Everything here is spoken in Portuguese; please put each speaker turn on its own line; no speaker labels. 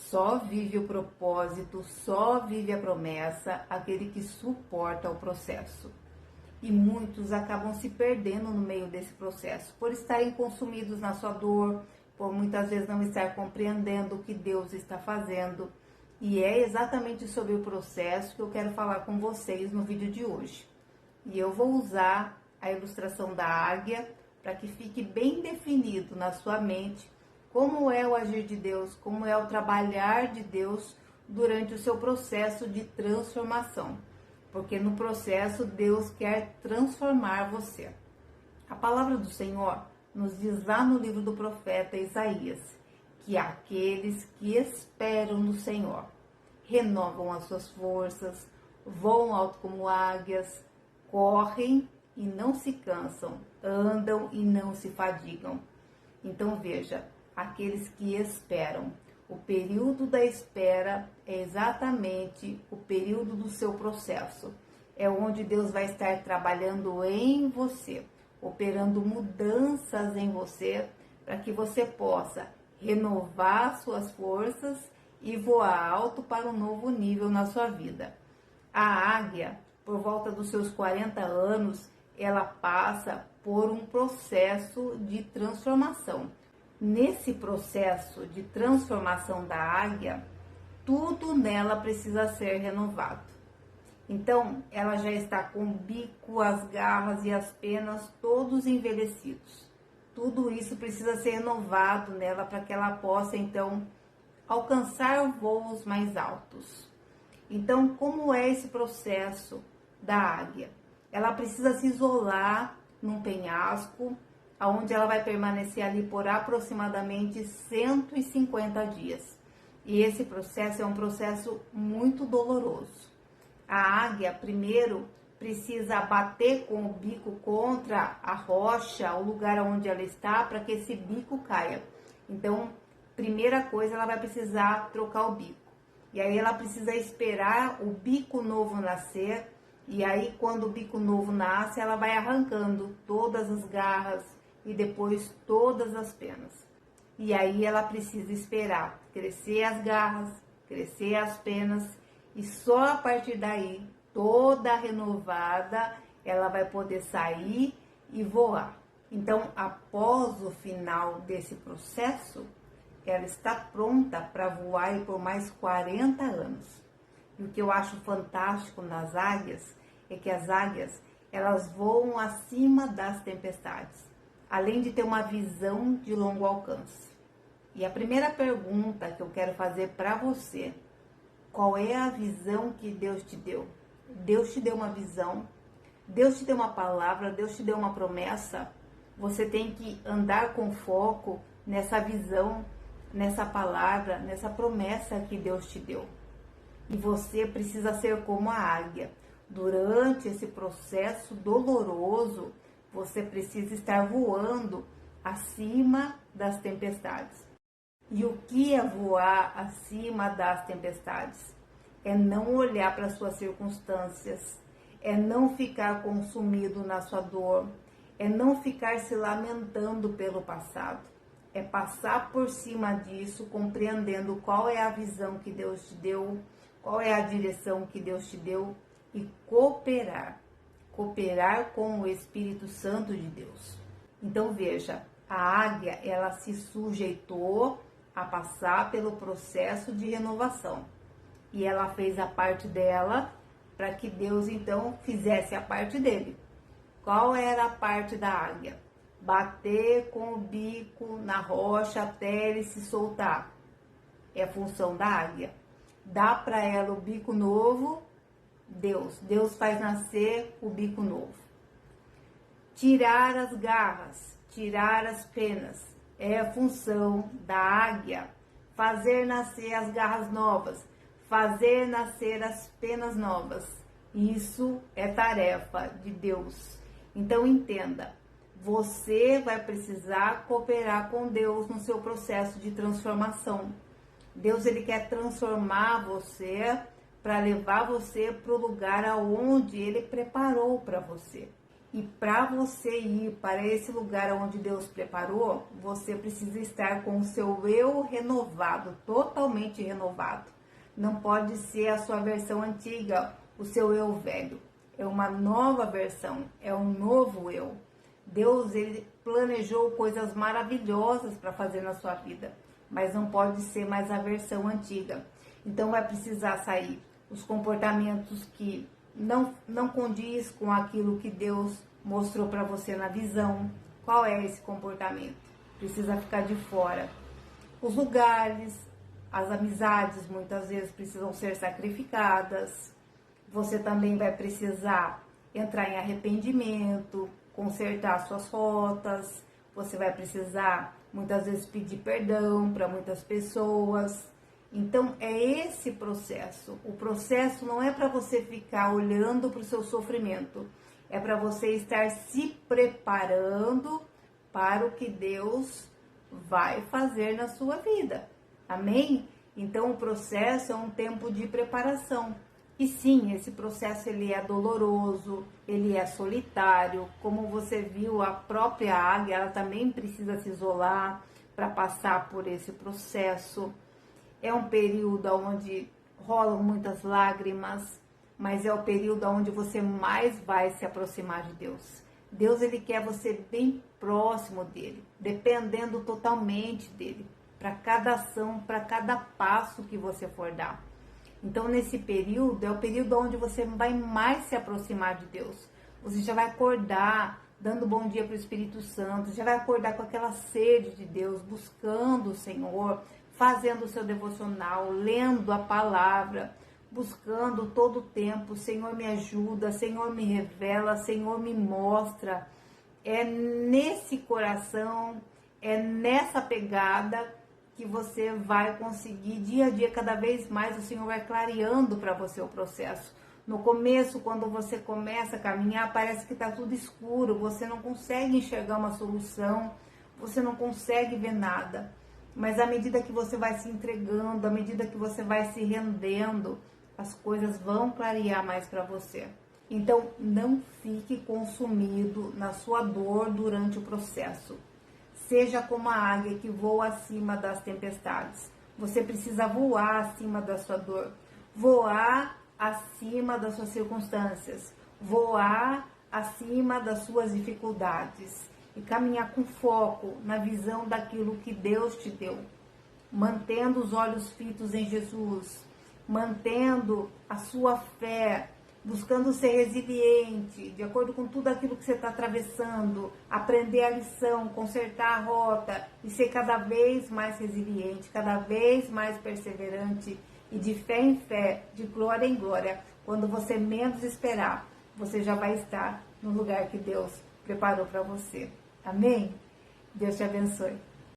Só vive o propósito, só vive a promessa aquele que suporta o processo. E muitos acabam se perdendo no meio desse processo, por estarem consumidos na sua dor, por muitas vezes não estar compreendendo o que Deus está fazendo. E é exatamente sobre o processo que eu quero falar com vocês no vídeo de hoje. E eu vou usar a ilustração da águia para que fique bem definido na sua mente como é o agir de Deus, como é o trabalhar de Deus durante o seu processo de transformação. Porque no processo Deus quer transformar você. A palavra do Senhor nos diz lá no livro do profeta Isaías que aqueles que esperam no Senhor renovam as suas forças, voam alto como águias, correm e não se cansam, andam e não se fadigam. Então veja, aqueles que esperam. O período da espera é exatamente o período do seu processo. É onde Deus vai estar trabalhando em você, operando mudanças em você, para que você possa renovar suas forças e voar alto para um novo nível na sua vida. A águia, por volta dos seus 40 anos, ela passa por um processo de transformação. Nesse processo de transformação da águia, tudo nela precisa ser renovado. Então, ela já está com o bico, as garras e as penas todos envelhecidos. Tudo isso precisa ser renovado nela para que ela possa, então, alcançar voos mais altos. Então, como é esse processo da águia? Ela precisa se isolar num penhasco, onde ela vai permanecer ali por aproximadamente 150 dias. E esse processo é um processo muito doloroso. A águia, primeiro, precisa bater com o bico contra a rocha, o lugar onde ela está, para que esse bico caia. Então, primeira coisa, ela vai precisar trocar o bico. E aí ela precisa esperar o bico novo nascer. E aí, quando o bico novo nasce, ela vai arrancando todas as garras e depois todas as penas. E aí ela precisa esperar crescer as garras, crescer as penas, e só a partir daí, toda renovada, ela vai poder sair e voar. Então, após o final desse processo, ela está pronta para voar por mais 40 anos. E o que eu acho fantástico nas águias é que as águias, elas voam acima das tempestades, além de ter uma visão de longo alcance. E a primeira pergunta que eu quero fazer para você: qual é a visão que Deus te deu? Deus te deu uma visão, Deus te deu uma palavra, Deus te deu uma promessa. Você tem que andar com foco nessa visão, nessa palavra, nessa promessa que Deus te deu. E você precisa ser como a águia. Durante esse processo doloroso, você precisa estar voando acima das tempestades. E o que é voar acima das tempestades? É não olhar para as suas circunstâncias, é não ficar consumido na sua dor, é não ficar se lamentando pelo passado. É passar por cima disso, compreendendo qual é a visão que Deus te deu, qual é a direção que Deus te deu, e cooperar com o Espírito Santo de Deus. Então veja, a águia, ela se sujeitou a passar pelo processo de renovação. E ela fez a parte dela para que Deus então fizesse a parte dele. Qual era a parte da águia? Bater com o bico na rocha até ele se soltar. É a função da águia. Dá para ela o bico novo, Deus faz nascer o bico novo. Tirar as garras, tirar as penas, é a função da águia. Fazer nascer as garras novas, fazer nascer as penas novas. Isso é tarefa de Deus. Então entenda, você vai precisar cooperar com Deus no seu processo de transformação. Deus, ele quer transformar você para levar você para o lugar aonde ele preparou para você. E para você ir para esse lugar onde Deus preparou, você precisa estar com o seu eu renovado, totalmente renovado. Não pode ser a sua versão antiga, o seu eu velho. É uma nova versão, é um novo eu. Deus, ele planejou coisas maravilhosas para fazer na sua vida, mas não pode ser mais a versão antiga. Então vai precisar sair os comportamentos que não condiz com aquilo que Deus mostrou para você na visão. Qual é esse comportamento? Precisa ficar de fora. Os lugares, as amizades muitas vezes precisam ser sacrificadas. Você também vai precisar entrar em arrependimento, consertar suas rotas. Você vai precisar muitas vezes pedir perdão para muitas pessoas. Então é esse processo. O processo não é para você ficar olhando para o seu sofrimento, é para você estar se preparando para o que Deus vai fazer na sua vida. Amém? Então o processo é um tempo de preparação. E sim, esse processo ele é doloroso, ele é solitário. Como você viu, a própria águia, ela também precisa se isolar para passar por esse processo. É um período onde rolam muitas lágrimas, mas é o período onde você mais vai se aproximar de Deus. Deus, ele quer você bem próximo dele, dependendo totalmente dele, para cada ação, para cada passo que você for dar. Então, nesse período, é o período onde você vai mais se aproximar de Deus. Você já vai acordar dando bom dia para o Espírito Santo, já vai acordar com aquela sede de Deus, buscando o Senhor, fazendo o seu devocional, lendo a palavra, buscando todo o tempo, Senhor me ajuda, Senhor me revela, Senhor me mostra. É nesse coração, é nessa pegada que você vai conseguir dia a dia, cada vez mais o Senhor vai clareando para você o processo. No começo, quando você começa a caminhar, parece que está tudo escuro, você não consegue enxergar uma solução, você não consegue ver nada. Mas à medida que você vai se entregando, à medida que você vai se rendendo, as coisas vão clarear mais para você. Então, não fique consumido na sua dor durante o processo. Seja como a águia que voa acima das tempestades. Você precisa voar acima da sua dor, voar acima das suas circunstâncias, voar acima das suas dificuldades e caminhar com foco na visão daquilo que Deus te deu, mantendo os olhos fitos em Jesus, mantendo a sua fé, buscando ser resiliente, de acordo com tudo aquilo que você está atravessando, aprender a lição, consertar a rota e ser cada vez mais resiliente, cada vez mais perseverante e de fé em fé, de glória em glória. Quando você menos esperar, você já vai estar no lugar que Deus preparou para você. Amém? Deus te abençoe.